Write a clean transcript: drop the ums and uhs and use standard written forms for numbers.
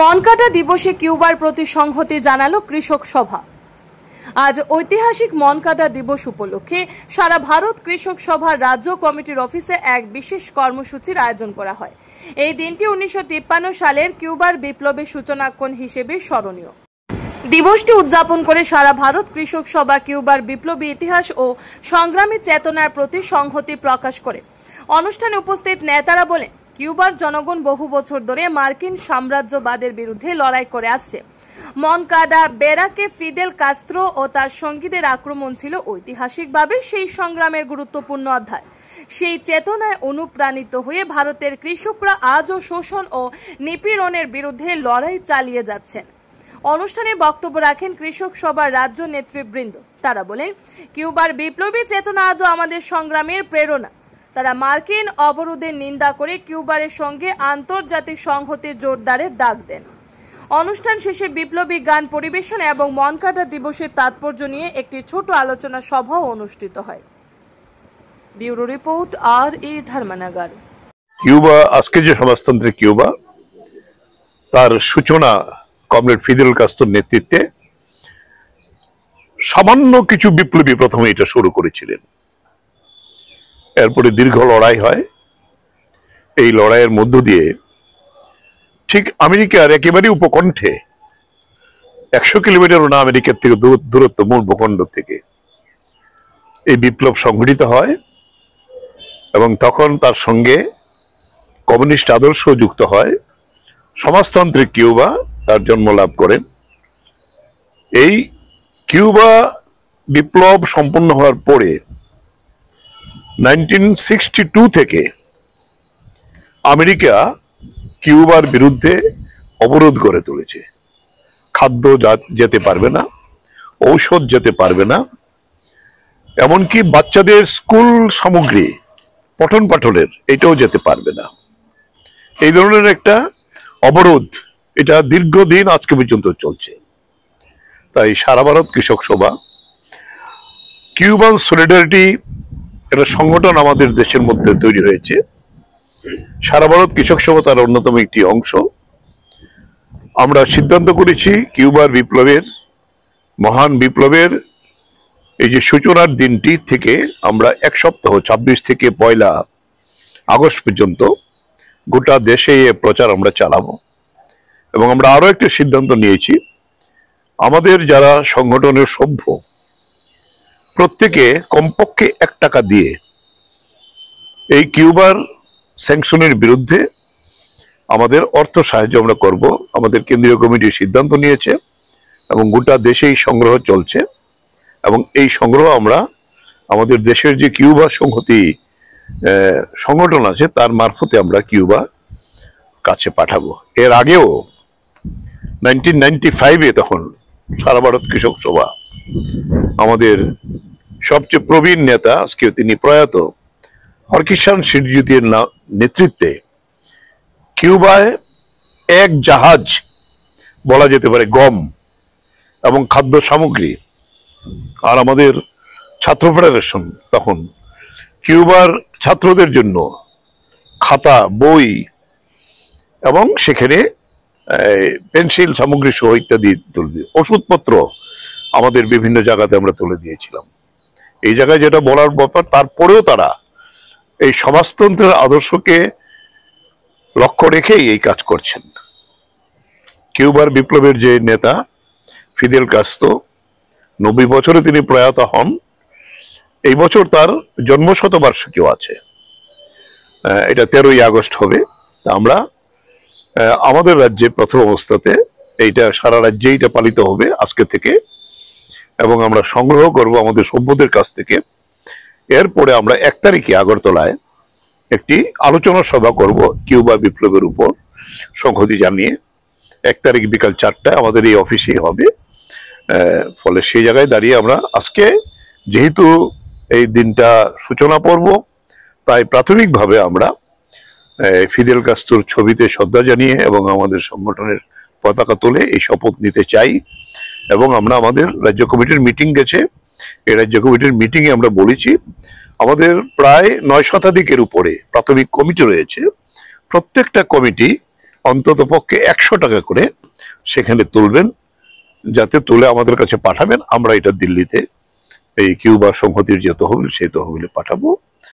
মনকাটা দিবসে কিউবার প্রতি সংহতি জানালো কৃষক সভা। আজ ঐতিহাসিক মনকাটা দিবস উপলক্ষে সারা ভারত কৃষক সভার রাজ্য কমিটির অফিসে এক বিশেষ কর্মসূচির আয়োজন করা হয়। এই দিনটি 1953 সালের কিউবার বিপ্লবের সূচনাক্ষণ হিসেবে স্মরণীয়। দিবসটি উদযাপন করে সারা ভারত কৃষক সভা কিউবার বিপ্লবী ইতিহাস ও সংগ্রামী চেতনার প্রতি সংহতি প্রকাশ করে। অনুষ্ঠানে উপস্থিত নেতারা বলেন, কিউবার জনগণ বহু বছর ধরে মার্কিন সাম্রাজ্যবাদের বিরুদ্ধে লড়াই করে আসছে। মনকাডা বেরাকে ফিদেল কাস্ত্রো ও তার সঙ্গীদের আক্রমণ ছিল ঐতিহাসিকভাবে সেই সংগ্রামের গুরুত্বপূর্ণ অধ্যায়। সেই চেতনায় অনুপ্রাণিত হয়ে ভারতের কৃষকরা আজও শোষণ ও নিপীড়নের বিরুদ্ধে লড়াই চালিয়ে যাচ্ছেন। অনুষ্ঠানে বক্তব্য রাখেন কৃষক সভার রাজ্য নেতৃবৃন্দ। তারা বলেন, কিউবার বিপ্লবী চেতনা আজও আমাদের সংগ্রামের প্রেরণা। তারা মার্কিন অবরোধের নিন্দা করে কিউবারের সঙ্গে আন্তর্জাতিক সংহতির জোরদারের ডাক দেন। অনুষ্ঠান শেষে বিপ্লবী গান পরিবেশন এবং মনকাটা দিবসের তাৎপর্য নিয়ে একটি ছোট আলোচনা সভাও অনুষ্ঠিত হয়। Bureau report R A. Dharmanagar. Cuba আজকে যে সমাজতন্ত্রের কিউবা, তার সূচনা কমরেড ফিদেল কাস্ত্রোর নেতৃত্বে সামান্য কিছু বিপ্লবী প্রথমে এটা শুরু করেছিলেন। এরপরে দীর্ঘ লড়াই হয়। এই লড়াইয়ের মধ্য দিয়ে ঠিক আমেরিকার একেবারে উপকণ্ঠে 100 কিলোমিটারও না আমেরিকার থেকে দূরত্ব মূল ভূখণ্ড থেকে এই বিপ্লব সংঘটিত হয় এবং তখন তার সঙ্গে কমিউনিস্ট আদর্শ যুক্ত হয়। সমাজতান্ত্রিক কিউবা তার জন্ম লাভ করেন। এই কিউবা বিপ্লব সম্পন্ন হওয়ার পরে 1962 থেকে আমেরিকা কিউবার বিরুদ্ধে অবরোধ গড়ে তুলেছে। খাদ্য যেতে পারবে না, ঔষধ যেতে পারবে না, এমনকি বাচ্চাদের স্কুল সামগ্রী পঠন পাঠনের এটাও যেতে পারবে না। এই ধরনের একটা অবরোধ এটা দীর্ঘদিন আজকে পর্যন্ত চলছে। তাই সারা ভারত কৃষক সভা কিউবান সলিডারিটি একটা সংগঠন আমাদের দেশের মধ্যে তৈরি হয়েছে। সারা ভারত কৃষক সভা তার অন্যতম একটি অংশ। আমরা সিদ্ধান্ত করেছি কিউবার বিপ্লবের, মহান বিপ্লবের এই যে সূচনার দিনটি থেকে আমরা এক সপ্তাহ 26 থেকে 1 আগস্ট পর্যন্ত গোটা দেশে এ প্রচার আমরা চালাবো। এবং আমরা আরো একটা সিদ্ধান্ত নিয়েছি, আমাদের যারা সংগঠনের সভ্য প্রত্যেকে কমপক্ষে 1 টাকা দিয়ে এই কিউবার স্যাংশনের বিরুদ্ধে আমাদের অর্থ সাহায্য আমরা করব। আমাদের কেন্দ্রীয় কমিটি সিদ্ধান্ত নিয়েছে এবং গোটা দেশেই সংগ্রহ চলছে এবং এই সংগ্রহ আমরা আমাদের দেশের যে কিউবা সংহতি সংগঠন আছে তার মারফতে আমরা কিউবা কাছে পাঠাবো। এর আগেও 1995-এ তখন সারা ভারত কৃষক সভা আমাদের সবচেয়ে প্রবীণ নেতা, আজকে তিনি প্রয়াত, হরকিষাণ সিরজিতের নেতৃত্বে কিউবায় 1 জাহাজ বলা যেতে পারে গম এবং খাদ্য সামগ্রী, আর আমাদের ছাত্র ফেডারেশন তখন কিউবার ছাত্রদের জন্য খাতা, বই এবং সেখানে পেন্সিল সামগ্রী সহ ইত্যাদি তুলে দিয়ে ওষুধপত্র আমাদের বিভিন্ন জায়গাতে আমরা তুলে দিয়েছিলাম। এই জায়গায় যেটা বলার ব্যাপার, তারপরেও তারা এই সমাজতন্ত্রের আদর্শকে লক্ষ্য রেখেই এই কাজ করছেন। কিউবার বিপ্লবের যে নেতা ফিদেল কাস্ত্রো 90 বছরে তিনি প্রয়াত হন। এই বছর তার জন্মশতবার্ষিকীও আছে, এটা 13ই আগস্ট হবে। আমরা আমাদের রাজ্যে প্রথম অবস্থাতে এইটা সারা রাজ্যে এটা পালিত হবে আজকে থেকে এবং আমরা সংগ্রহ করব আমাদের সভ্যদের কাছ থেকে। এরপরে আমরা 1 তারিখে আগরতলায় একটি আলোচনা সভা করব কিউবা বিপ্লবের উপর সংহতি জানিয়ে। 1 তারিখ বিকাল 4টায় আমাদের এই অফিসে হবে। ফলে সেই জায়গায় দাঁড়িয়ে আমরা আজকে যেহেতু এই দিনটা সূচনা পর্ব, তাই প্রাথমিকভাবে আমরা ফিদেল কাস্ত্রোর ছবিতে শ্রদ্ধা জানিয়ে এবং আমাদের সংগঠনের পতাকা তুলে এই শপথ নিতে চাই। এবং আমরা আমাদের রাজ্য কমিটির মিটিং গেছে, এই রাজ্য কমিটির মিটিংয়ে আমরা বলেছি আমাদের প্রায় 9 শতাধিকের উপরে প্রাথমিক কমিটি রয়েছে। প্রত্যেকটা কমিটি অন্তত পক্ষে 100 টাকা করে সেখানে তুলবেন, যাতে তুলে আমাদের কাছে পাঠাবেন। আমরা এটা দিল্লিতে এই কিউবা সংহতির যে তহবিল সেই তহবিলে পাঠাবো।